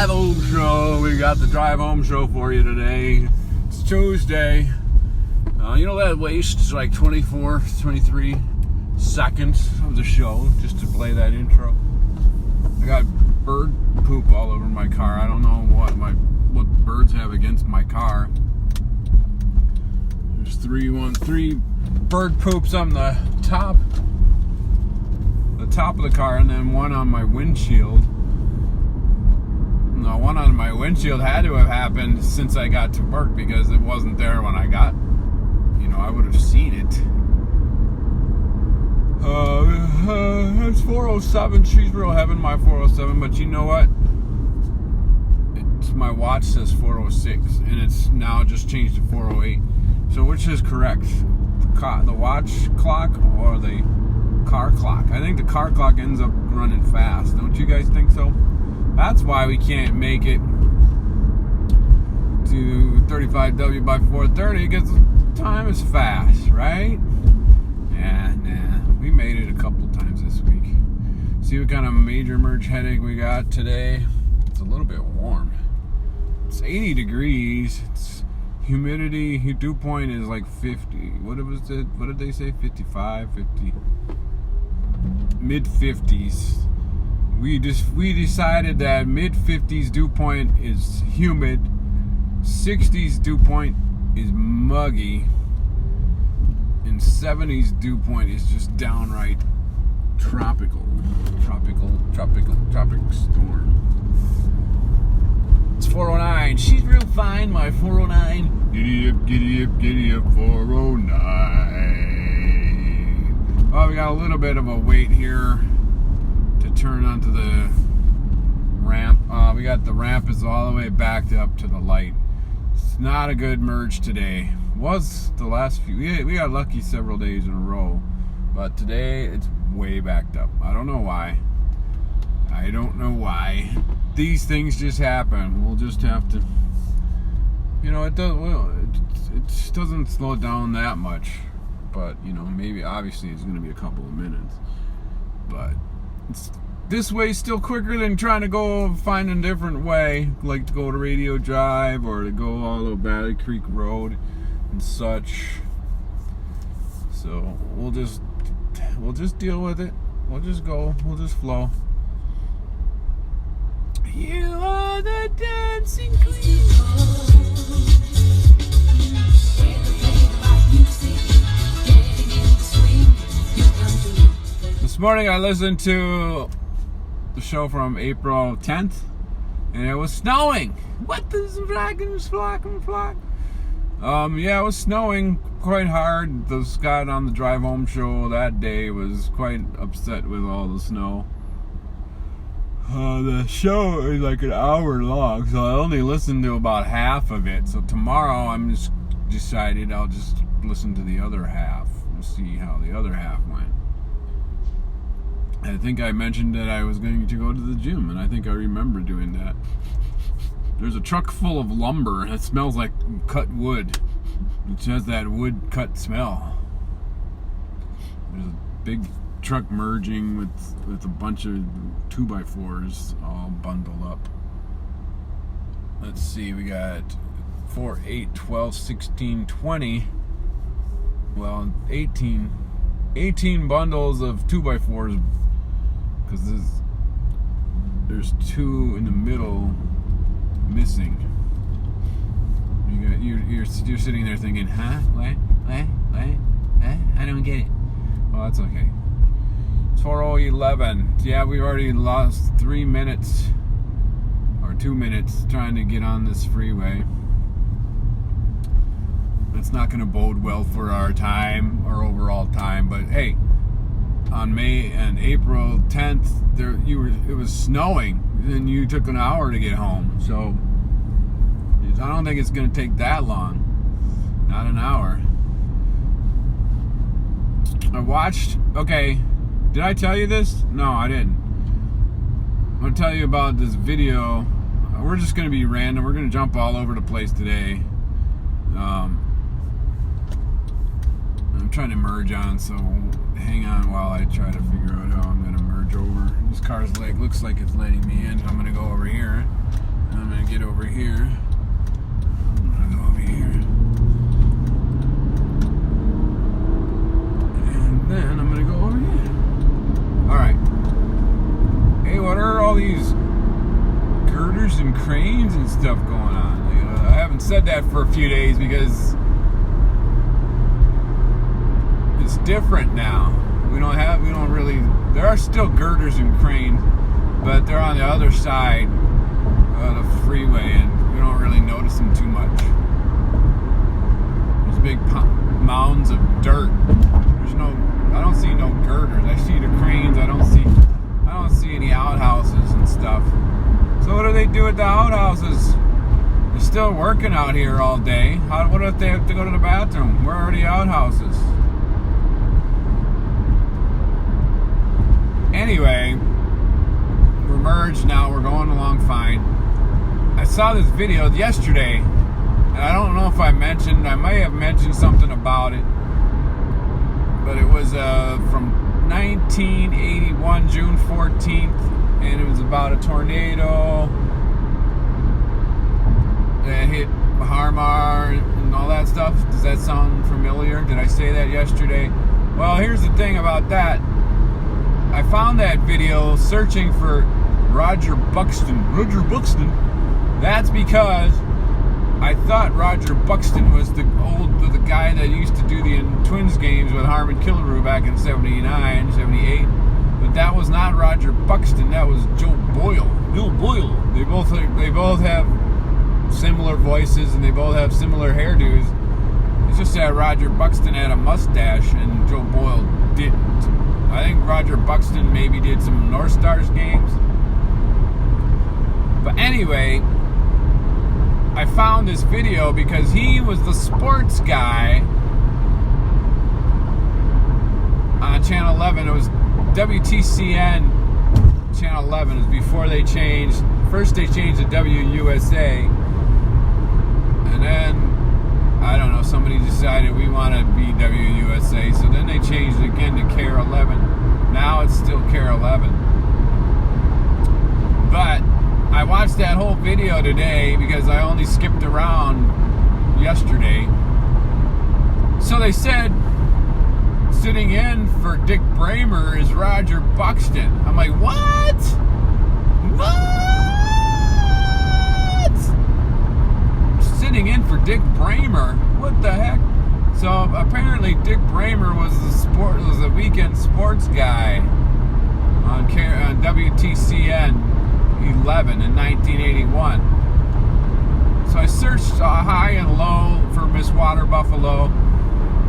drive home show. We got the drive home show for you today. It's Tuesday. You know that waste is like 23 seconds of the show just to play that intro. I got bird poop all over my car. I don't know what birds have against my car. There's three bird poops on the top of the car, and then one on my windshield. No, one on my windshield had to have happened since I got to work because it wasn't there when I got. I would have seen it. It's 407. She's real having my 407, but you know what? My watch says 406, and it's now just changed to 408. So which is correct? The watch clock or the car clock? I think the car clock ends up running fast. Don't you guys think so? That's why we can't make it to 35W by 4:30, because time is fast, right? Nah. We made it a couple times this week. See what kind of major merge headache we got today? It's a little bit warm. It's 80 degrees. It's humidity, dew point is like 50. What did they say? 55, 50. Mid 50s. We decided that mid 50s dew point is humid. 60s dew point is muggy, and 70s dew point is just downright tropic storm. It's 409. She's real fine, my 409. Giddy up, 409. Well, we got a little bit of a wait here to turn onto the ramp. We got the ramp is all the way backed up to the light. It's not a good merge today. Was the last few. We got lucky several days in a row, but today it's way backed up. I don't know why. These things just happen. We'll just have to. It doesn't slow down that much, but maybe obviously it's going to be a couple of minutes, but this way's still quicker than trying to go find a different way, like to go to Radio Drive or to go all the Valley Creek Road and such. So we'll just deal with it. We'll just go. We'll just flow. You are the dancing queen. This morning I listened to the show from April 10th, and it was snowing. What the flock? Yeah, it was snowing quite hard. The Scott on the drive home show that day was quite upset with all the snow. The show is like an hour long, so I only listened to about half of it. So tomorrow I'm just decided I'll just listen to the other half and see how the other half went. I think I mentioned that I was going to go to the gym, and I think I remember doing that. There's a truck full of lumber, and it smells like cut wood. It has that wood cut smell. There's a big truck merging with a bunch of 2x4s all bundled up. Let's see, we got 4, 8, 12, 16, 20. Well, 18 bundles of 2x4s, because there's 2 in the middle missing. You're sitting there thinking, huh? What? I don't get it. Well, that's okay. It's 4:11. Yeah, we've already lost 3 minutes or 2 minutes trying to get on this freeway. That's not going to bode well for our time, our overall time. But hey, on April 10th, it was snowing, and you took an hour to get home. So I don't think it's going to take that long. Not an hour. I watched. Okay, did I tell you this? No, I didn't. I'm going to tell you about this video. We're just going to be random. We're going to jump all over the place today. I'm trying to merge on, so hang on while I try to figure out how I'm going to merge over. This car's leg looks like it's letting me in, so I'm going to go over here. I'm going to get over here. I'm going to go over here. And then I'm going to go over here. Alright. Hey, what are all these girders and cranes and stuff going on? You know, I haven't said that for a few days because it's different now. We don't really, there are still girders and cranes, but they're on the other side of the freeway and we don't really notice them too much. There's big mounds of dirt. I don't see no girders. I see the cranes. I don't see any outhouses and stuff. So what do they do with the outhouses? They're still working out here all day. What if they have to go to the bathroom? Where are the outhouses? Anyway, we're merged now. We're going along fine. I saw this video yesterday, and I don't know if I may have mentioned something about it, but it was from 1981, June 14th, and it was about a tornado that hit Harmar and all that stuff. Does that sound familiar? Did I say that yesterday? Well, here's the thing about that. I found that video searching for Roger Buxton. That's because I thought Roger Buxton was the guy that used to do the Twins games with Harmon Killebrew back in 79, 78. But that was not Roger Buxton. That was Joe Boyle. Bill Boyle. They both have similar voices and they both have similar hairdos. It's just that Roger Buxton had a mustache and Joe Boyle didn't. I think Roger Buxton maybe did some North Stars games. But anyway, I found this video because he was the sports guy on Channel 11. It was WTCN Channel 11. It was before they changed. First they changed to WUSA. And then, I don't know, somebody decided we want to be WUSA. So then they changed it again to KARE 11. Now it's still KARE 11. But I watched that whole video today because I only skipped around yesterday. So they said sitting in for Dick Bramer is Roger Buxton. I'm like, what? Sitting in for Dick Bramer? What the heck? So apparently Dick Bramer was a weekend sports guy on WTCN 11 in 1981. So I searched high and low for Miss Water Buffalo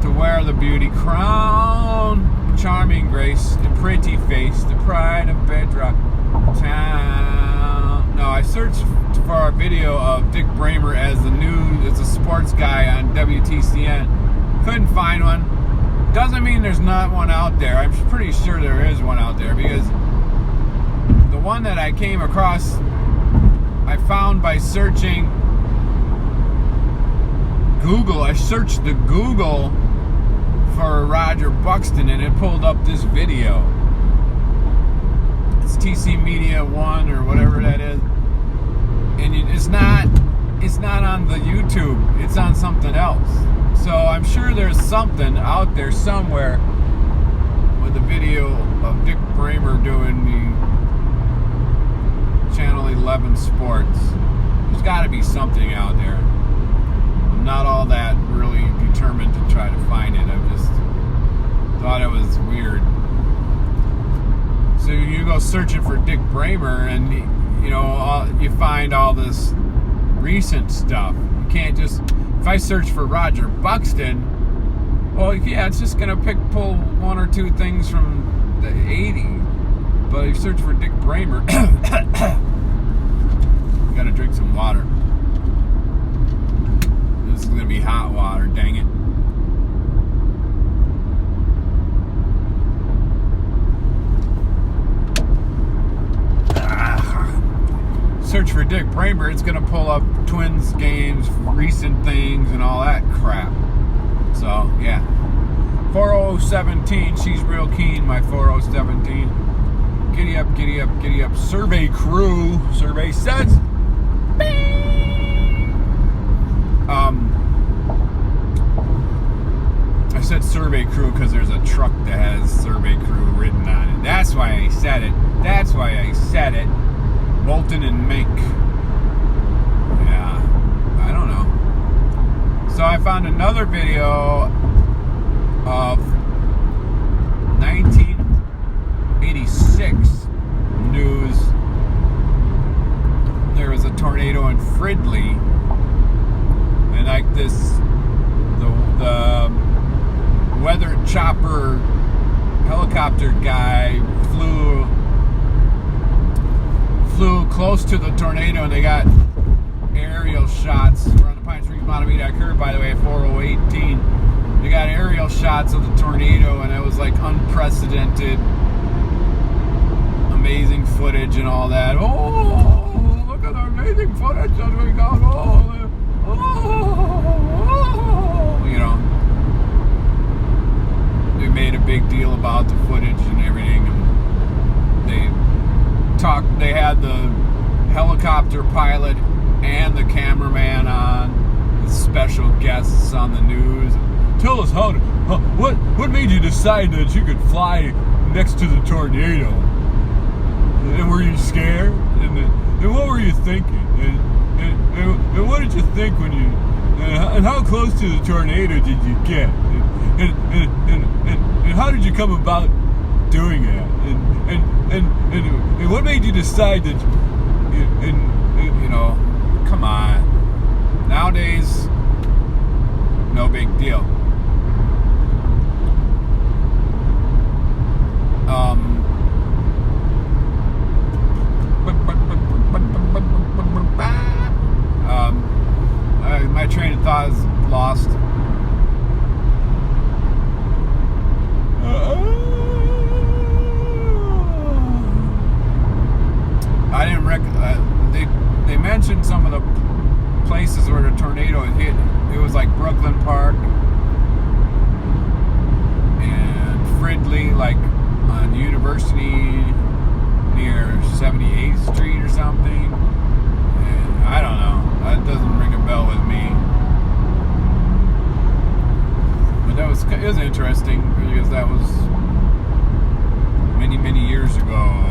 to wear the beauty crown, charming grace, and pretty face, the pride of Bedrock Town. No, I searched for a video of Dick Bramer as a sports guy on WTCN. Couldn't find one. Doesn't mean there's not one out there. I'm pretty sure there is one out there because the one that I came across, I found by searching Google. I searched the Google for Roger Buxton and it pulled up this video. It's TC Media 1 or whatever that is. And it's not on the YouTube. It's on something else. So I'm sure there's something out there somewhere with a video of Dick Bramer doing the Channel 11 sports. There's got to be something out there. I'm not all that really determined to try to find it. I just thought it was weird. So you go searching for Dick Bramer and you find all this recent stuff. You can't just, if I search for Roger Buxton, well, yeah, it's just gonna pull one or two things from the 80s. But if you search for Dick Bramer, you gotta drink some water. This is gonna be hot water, dang it. Search for Dick Bramer, it's gonna pull up Twins games, recent things, and all that crap. So, yeah. 4017, she's real keen, my 4017. Giddy up, giddy up, giddy up. Survey crew. Survey says I said survey crew because there's a truck that has survey crew written on it. That's why I said it. Bolton and Mink. Yeah, I don't know. So I found another video of 1986 news. There was a tornado in Fridley, and like the weather chopper helicopter guy flew close to the tornado, and they got aerial shots. We're on the Pine Springs Montevideo curve, by the way, 40818. They got aerial shots of the tornado, and it was like unprecedented, amazing footage and all that. Oh, look at the amazing footage that we got. You know, they made a big deal about the footage and everything, and they had the helicopter pilot and the cameraman on, the special guests on the news. Tell us what made you decide that you could fly next to the tornado? And were you scared? And what were you thinking? And what did you think when you? And how close to the tornado did you get? And how did you come about doing that? And what made you decide that? You know, come on. Nowadays, no big deal. My train of thought is lost. I didn't they mentioned some of the places where the tornado hit. It was like Brooklyn Park and Fridley, like on University near 78th Street or something. And I don't know. That doesn't ring a bell with me. But it was interesting because that was many years ago.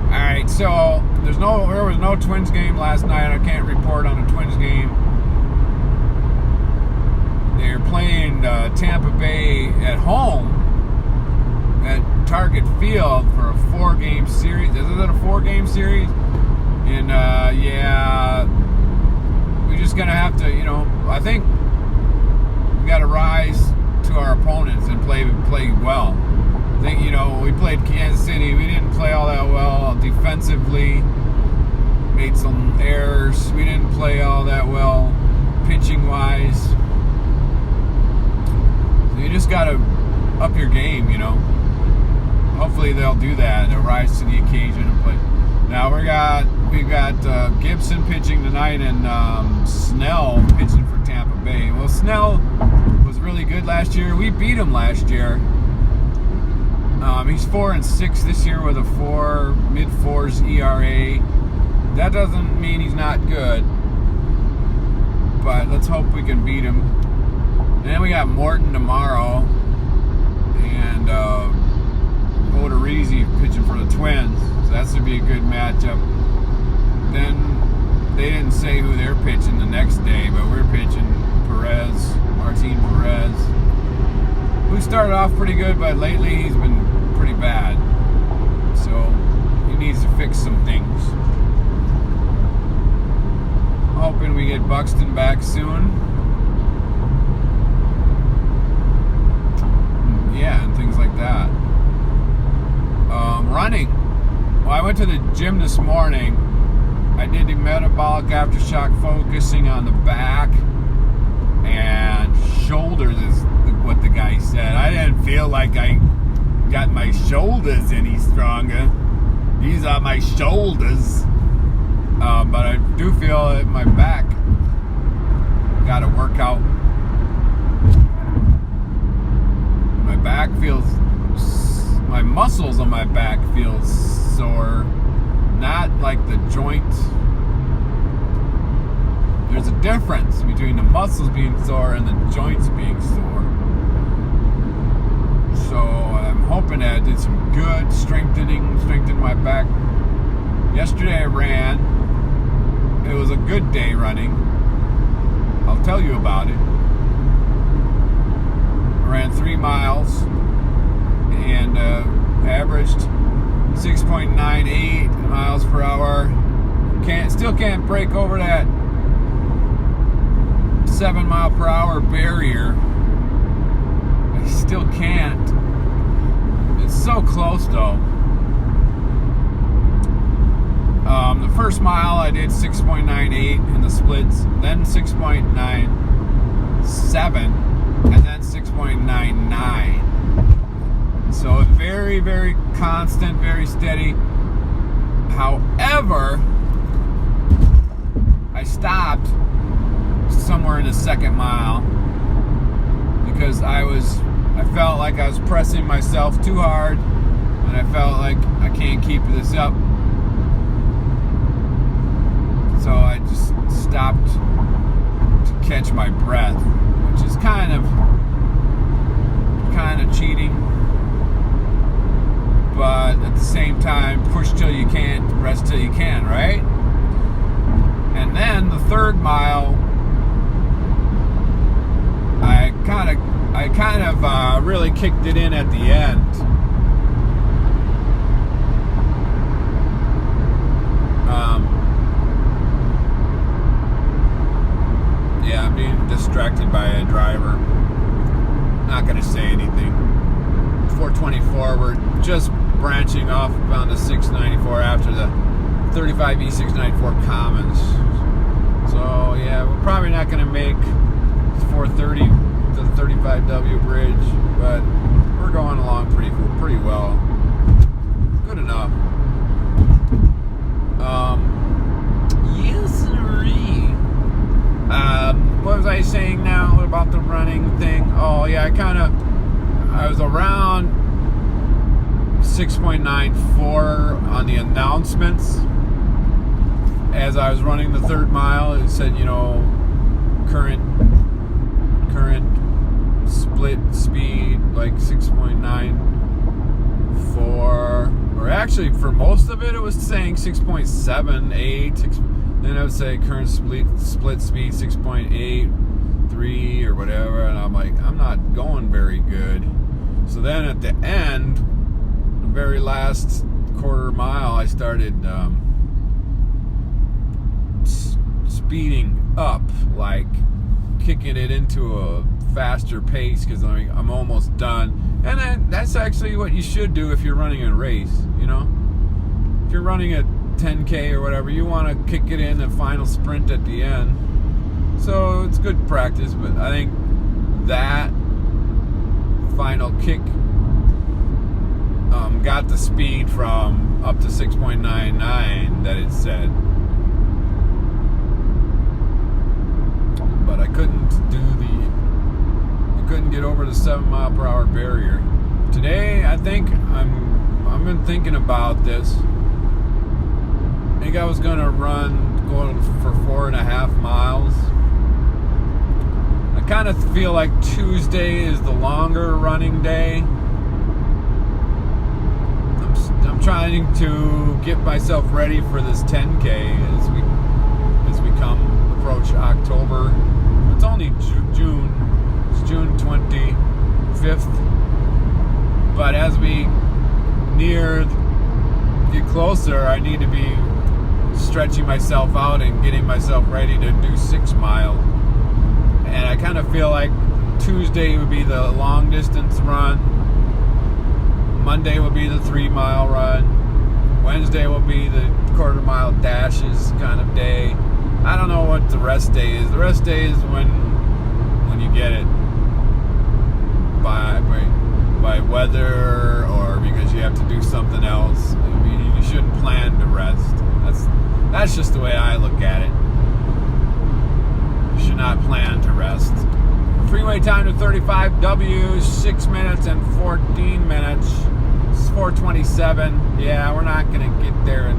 Alright, so there was no Twins game last night. I can't report on the Twins game. They're playing Tampa Bay at home at Target Field for a 4-game series. Is it a 4-game series? And yeah, we're just gonna have to, I think we got to rise to our opponents and play well. I think, we played Kansas City. We didn't play all that well defensively. Made some errors. We didn't play all that well pitching wise. So you just got to up your game, Hopefully they'll do that. They'll rise to the occasion and play. Now we've got Gibson pitching tonight and Snell pitching for Tampa Bay. Well, Snell was really good last year. We beat him last year. He's 4-6 this year with a mid-4s ERA. That doesn't mean he's not good, but let's hope we can beat him. And then we got Morton tomorrow, and Odorizzi pitching for the Twins. So that's going to be a good matchup. Then they didn't say who they're pitching the next day, but we're pitching Martin Perez, who started off pretty good, but lately he's been pretty bad. So he needs to fix some things. Hoping we get Buxton back soon. Yeah, and things like that. Running. Well, I went to the gym this morning. I did the metabolic aftershock focusing on the back and shoulders is what the guy said. I didn't feel like I got my shoulders any stronger. These are my shoulders. But I do feel that my back got to work out. My back feels, my muscles on my back feel sore. Not like the joint there's a difference between the muscles being sore and the joints being sore. So I'm hoping that I did some good strengthened my back. Yesterday I ran. It was a good day running. I'll tell you about it. I ran 3 miles and averaged 6.98 miles per hour. Still can't break over that 7 mile per hour barrier. I still can't. It's so close though. The first mile I did 6.98 in the splits, then 6.97, and then 6.99. So it's very, very constant, very steady. However, I stopped somewhere in the second mile because I felt like I was pressing myself too hard, and I felt like I can't keep this up. So I just stopped to catch my breath, which is kind of cheating. But at the same time, push till you can't, rest till you can, right? And then the third mile, I kind of really kicked it in at the end. Yeah, I'm being distracted by a driver. Not going to say anything. 424, we're just branching off on the 694 after the 35E 694 Commons. So yeah, we're probably not going to make 430 to the 35W bridge, but we're going along pretty well. Good enough. Yes, sirree. What was I saying now about the running thing? Oh yeah, I was around 6.94 on the announcements as I was running the third mile. It said, current split speed like 6.94, or actually for most of it was saying 6.78. Then I would say current split speed 6.83 or whatever, and I'm like, I'm not going very good. So then at the end, the very last quarter mile, I started speeding up, like kicking it into a faster pace because I'm almost done. And that's actually what you should do if you're running a race, If you're running a 10K or whatever, you want to kick it in the final sprint at the end. So it's good practice, but I think that final kick got the speed from up to 6.99 that it said. But I couldn't get over the 7 mile per hour barrier. Today, I think I've been thinking about this. I think I was gonna go for 4.5 miles. I kind of feel like Tuesday is the longer running day. I'm trying to get myself ready for this 10K as we approach October. It's only June. It's June 25th. But as we get closer, I need to be stretching myself out and getting myself ready to do 6 miles. And I kind of feel like Tuesday would be the long distance run. Monday will be the 3 mile run. Wednesday will be the quarter mile dashes kind of day. I don't know what the rest day is. The rest day is when you get it by weather or because you have to do something else. I mean, you shouldn't plan to rest. That's just the way I look at it. You should not plan to rest. Freeway time to 35W, 6 minutes and 14 minutes. It's 4:27. Yeah, we're not going to get there in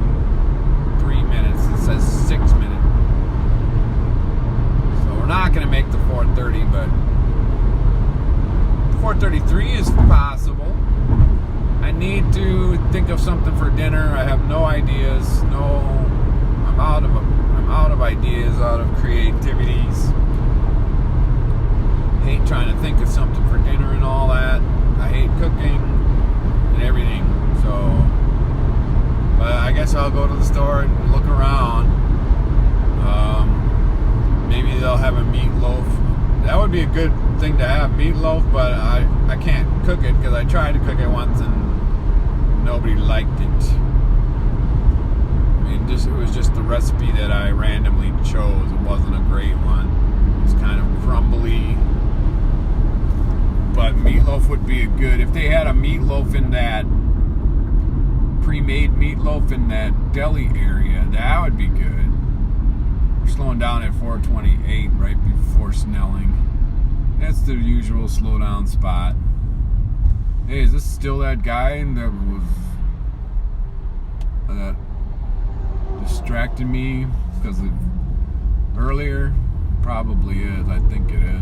3 minutes. It says 6 minutes. we're not going to make the 4:30, but 4:33 is possible. I need to think of something for dinner. I have no ideas. I'm out of ideas, out of creativities. Hate trying to think of something for dinner and all that. I hate cooking and everything. So, but I guess I'll go to the store and look around. Maybe they'll have a meatloaf. That would be a good thing to have, meatloaf, but I can't cook it because I tried to cook it once and nobody liked it. I mean, it was just the recipe that I randomly chose. It wasn't a great one. It was kind of crumbly. But meatloaf would be good. If they had a meatloaf in that, pre-made meatloaf in that deli area, that would be good. We're slowing down at 428 right before Snelling. That's the usual slow down spot. Hey, is this still that guy that was distracted me because of earlier? Probably is. I think it is.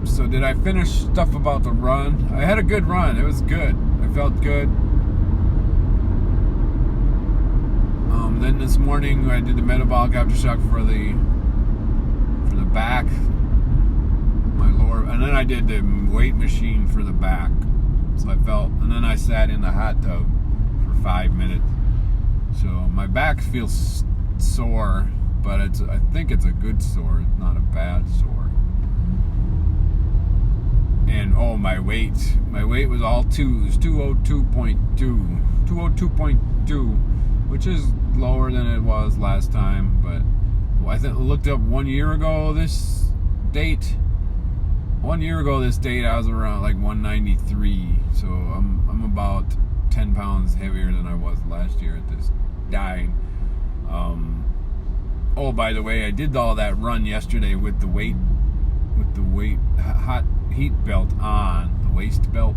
So did I finish stuff about the run? I had a good run. It was good. I felt good. Then this morning I did the metabolic aftershock for the back, my lower, and then I did the weight machine for the back. So I felt, and then I sat in the hot tub for 5 minutes. So my back feels sore, but I think it's a good sore. It's not a bad sore. And my weight was all 2s, 202.2, which is lower than it was last time. But I looked up 1 year ago this date. 1 year ago this date, I was around like 193. So I'm about 10 pounds heavier than I was last year at this time. By the way, I did all that run yesterday with the weight hot heat belt on, the waist belt.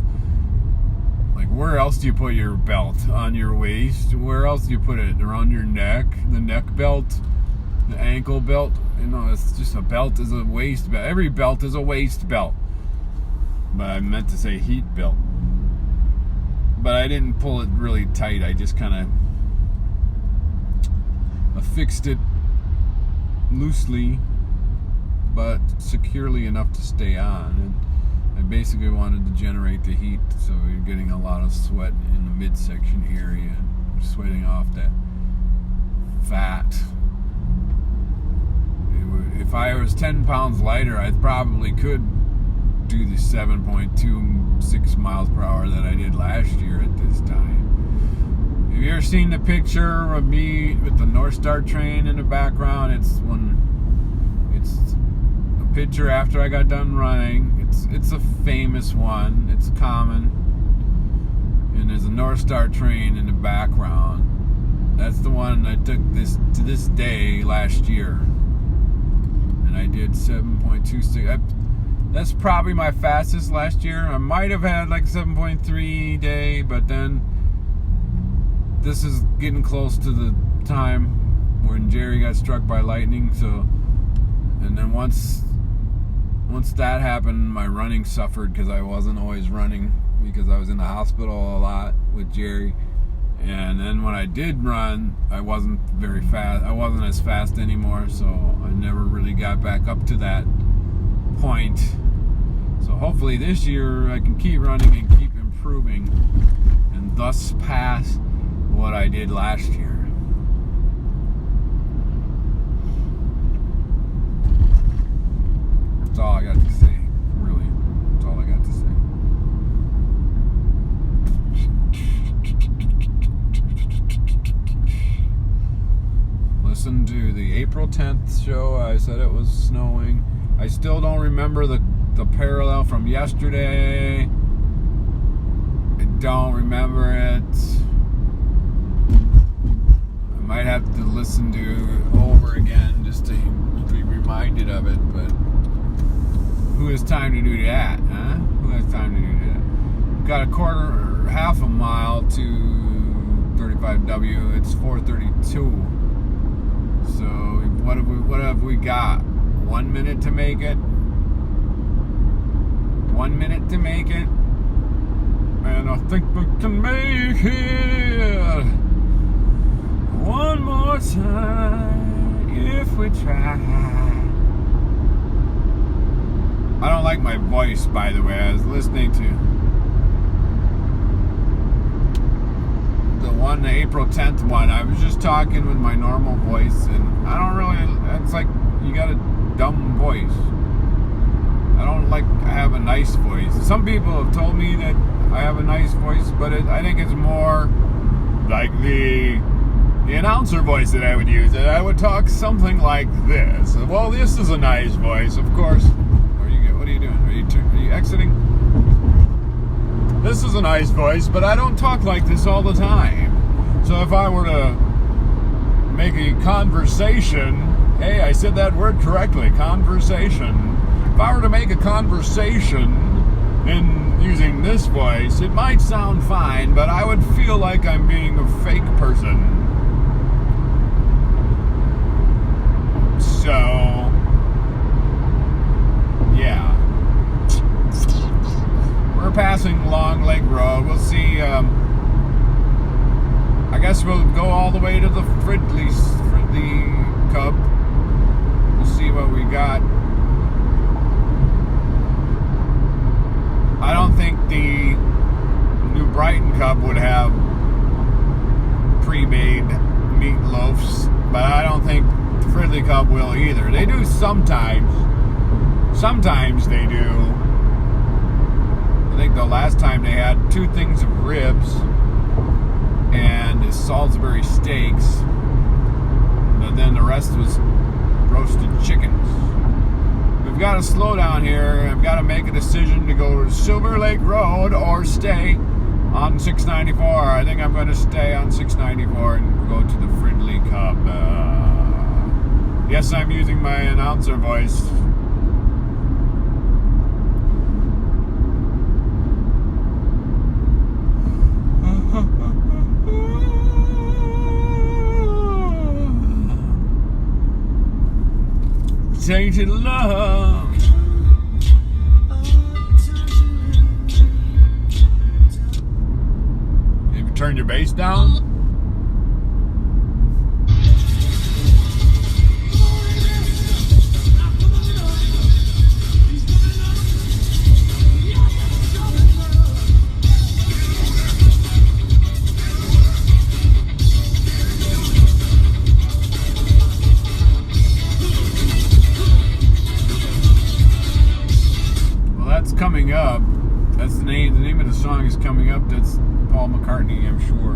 Like, where else do you put your belt? On your waist? Where else do you put it? Around your neck? The neck belt? The ankle belt? It's just a belt is a waist belt. Every belt is a waist belt. But I meant to say heat belt. But I didn't pull it really tight. I just kind of affixed it loosely, but securely enough to stay on. And I basically wanted to generate the heat, so you're getting a lot of sweat in the midsection area, sweating off that fat. If I was 10 pounds lighter, I probably could do the 7.26 miles per hour that I did last year at this time. Have you ever seen the picture of me with the North Star train in the background? It's a picture after I got done running. It's a famous one. It's common. And there's a North Star train in the background. That's the one I took to this day last year. And I did 7.26. That's probably my fastest last year. I might have had like 7.3 day, but then this is getting close to the time when Jerry got struck by lightning. So, and then once that happened, my running suffered because I wasn't always running because I was in the hospital a lot with Jerry. And then when I did run, I wasn't very fast. I wasn't as fast anymore, so I never really got back up to that point. So hopefully this year I can keep running and keep improving and thus pass what I did last year. That's all I got to say, really. That's all I got to say. Listen to the April 10th show. I said it was snowing. I still don't remember the parallel from yesterday. I don't remember it. I might have to listen to it over again just to be reminded of it, but who has time to do that, huh? Who has time to do that? Got half a mile to 35W. It's 4:32. So what have we got? 1 minute to make it. 1 minute to make it. And I think we can make it one more time if we try. I don't like my voice, by the way. I was listening to the April 10th one. I was just talking with my normal voice, and I don't really, it's like you got a dumb voice. I don't like, I have a nice voice. Some people have told me that I have a nice voice, but I think it's more like the announcer voice that I would use. And I would talk something like this. Well, this is a nice voice, of course. What are you doing? Are you exiting? This is a nice voice, but I don't talk like this all the time. So if I were to make a conversation, hey, I said that word correctly, conversation. If I were to make a conversation in using this voice, it might sound fine, but I would feel like I'm being a fake person. So, yeah. We're passing Long Lake Road. We'll see, I guess we'll go all the way to the Fridley Cub. We'll see what we got. I don't think the New Brighton Cub would have pre-made meatloafs, but I don't think the Fridley Cub will either. They do sometimes. Sometimes they do. I think the last time they had 2 things of ribs and Salisbury steaks, but then the rest was roasted chickens. We've got to slow down here. I've got to make a decision to go to Silver Lake Road or stay on 694. I think I'm going to stay on 694 and go to the Fridley Cub. Yes, I'm using my announcer voice. Tainted love. Have you turned your bass down? Coming up, that's the name of the song is Coming Up. That's Paul McCartney, I'm sure,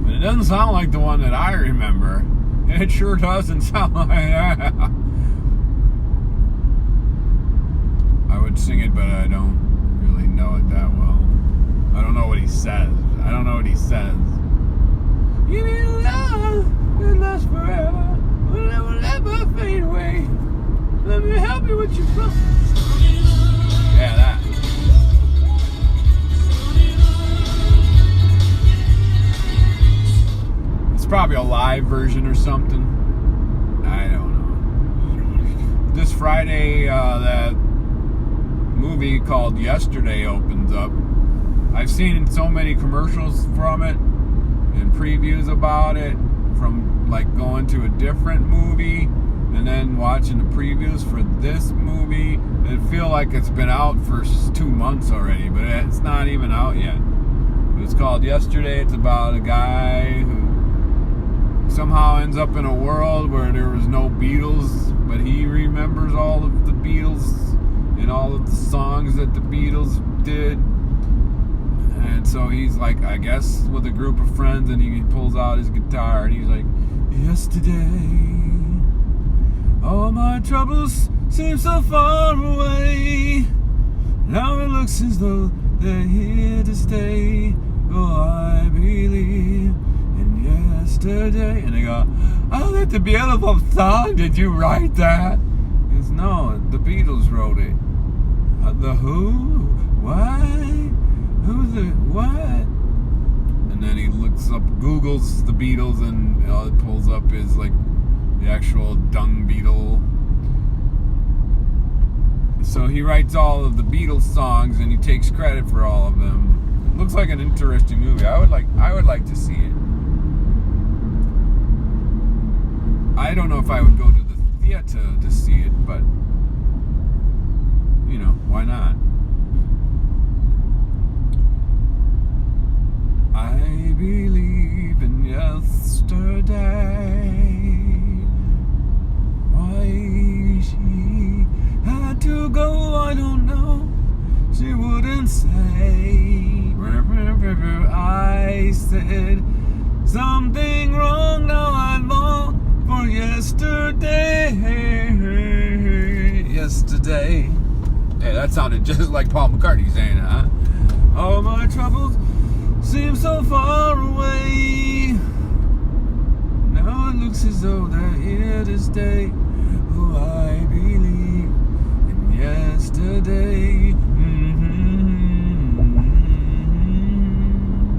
but it doesn't sound like the one that I remember. It sure doesn't sound like that. I would sing it, but I don't really know it that well. I don't know what he says. You need love that lasts forever, will never fade away. Let me help you with your problem. Yeah, that. It's probably a live version or something. I don't know. This Friday, that movie called Yesterday opens up. I've seen so many commercials from it and previews about it, from like going to a different movie and then watching the previews for this movie. I feel like it's been out for 2 months already, but it's not even out yet. It's called Yesterday. It's about a guy who somehow ends up in a world where there was no Beatles, but he remembers all of the Beatles and all of the songs that the Beatles did. And so he's like, I guess, with a group of friends, and he pulls out his guitar and he's like, yesterday, all my troubles seem so far away. Now it looks as though they're here to stay. Oh, I believe in yesterday. And they go, oh, that's a beautiful song. Did you write that? He goes, no, the Beatles wrote it. The who? Why? Who's the what? And then he looks up, Googles the Beatles, and it pulls up his, like, the actual dung beetle. So he writes all of the Beatles songs, and he takes credit for all of them. It looks like an interesting movie. I would like to see it. I don't know if I would go to the theater to see it, but you know, why not? I believe in yesterday. Why she had to go, I don't know. She wouldn't say. I said something wrong, now I long for yesterday. Yesterday. Hey, that sounded just like Paul McCartney saying it, huh? All my troubles seem so far away. Now it looks as though they're here to stay. Oh, I believe in yesterday.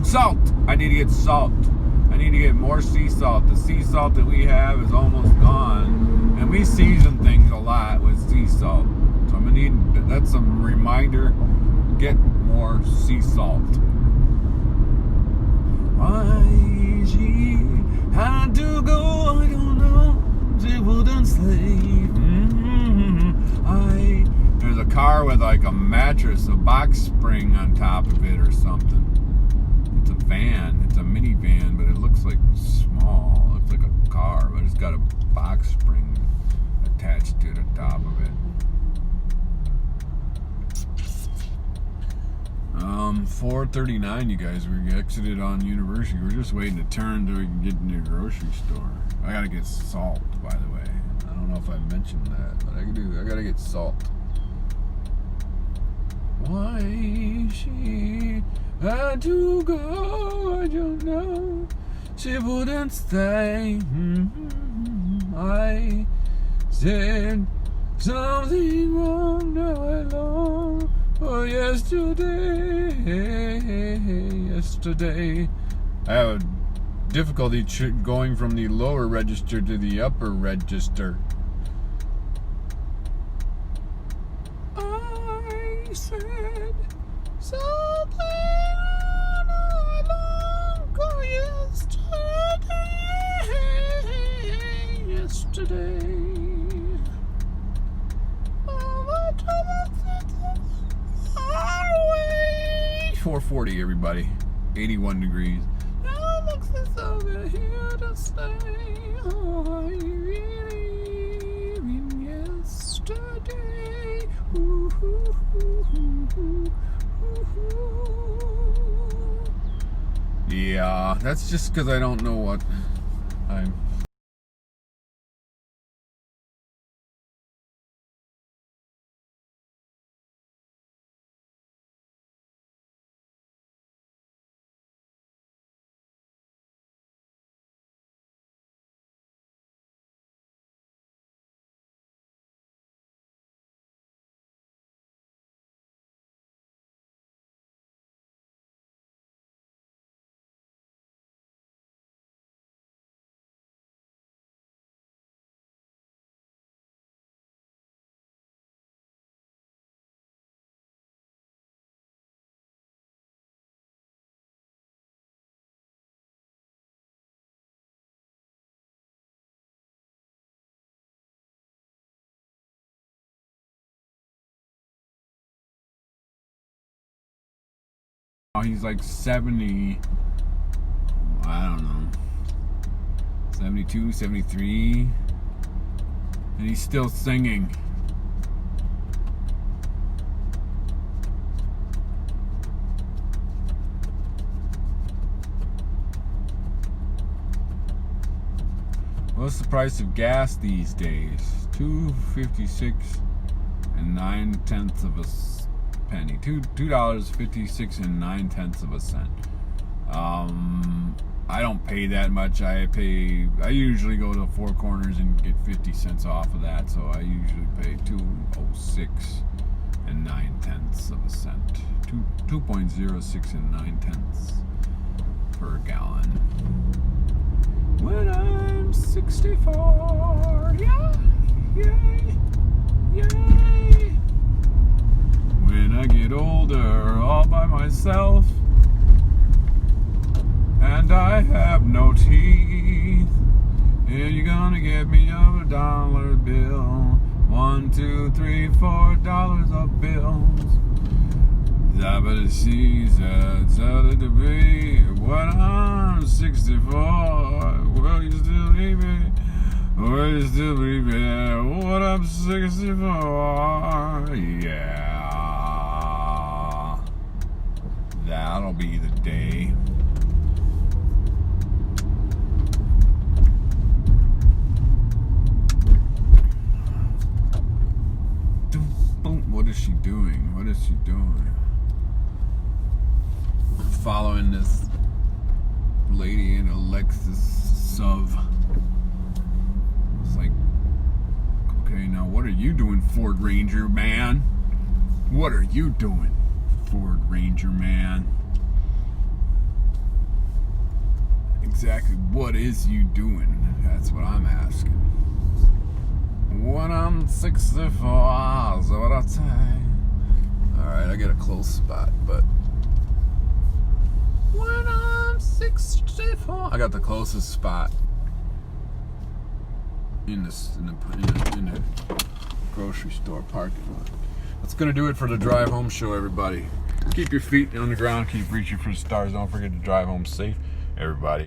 Salt! I need to get salt. I need to get more sea salt. The sea salt that we have is almost gone. And we season things a lot with sea salt. So I'm going to need, that's a reminder, get more sea salt. Why she had to go, I don't know. She wouldn't sleep. There's a car with like a mattress, a box spring on top of it or something. It's a van. It's a minivan, but it looks like small. It looks like a car, but it's got a box spring attached to the top of it. 4:39, you guys. We exited on University. We're just waiting to turn so we can get into the grocery store. I gotta get salt, by the way. I don't know if I mentioned that, but I gotta get salt. Why she had to go, I don't know. She wouldn't stay. I said something wrong, now I long for yesterday. Yesterday. I have a difficulty going from the lower register to the upper register. I said something I long for yesterday. Yesterday. Oh, my troubles far away. 440, everybody. 81 degrees. Now it looks as though they're here to stay. Oh, I really mean yesterday. Ooh, ooh, ooh, ooh, ooh, ooh. Yeah, that's just because I don't know what I'm. He's like 70, I don't know, 72, 73, and he's still singing. What's the price of gas these days? $2.56 and 9/10 of a penny. $2.56 and 9/10 of a cent. I don't pay that much. I usually go to Four Corners and get 50 cents off of that, so I usually pay $2.06 and 9/10 of a cent. 2.06 and 9/10. per gallon. When I'm 64, yeah, yay, yay. When I get older, all by myself, and I have no teeth, and you're gonna get me a dollar bill. 1, 2, 3, $4 of bills. When I'm 64, will you still leave me? Will you still leave me? When I'm 64, yeah, that'll be the day. What is she doing? What is she doing? Following this lady in a Lexus SUV. It's like, okay, now what are you doing, Ford Ranger man? What are you doing, Ford Ranger man? Exactly what is you doing? That's what I'm asking. When I'm 64, so what I'll say. Alright, I got a close spot, but when I'm 64, I got the closest spot in the grocery store parking lot. That's gonna do it for the drive home show, everybody. Keep your feet on the ground, keep reaching for the stars. Don't forget to drive home safe, everybody.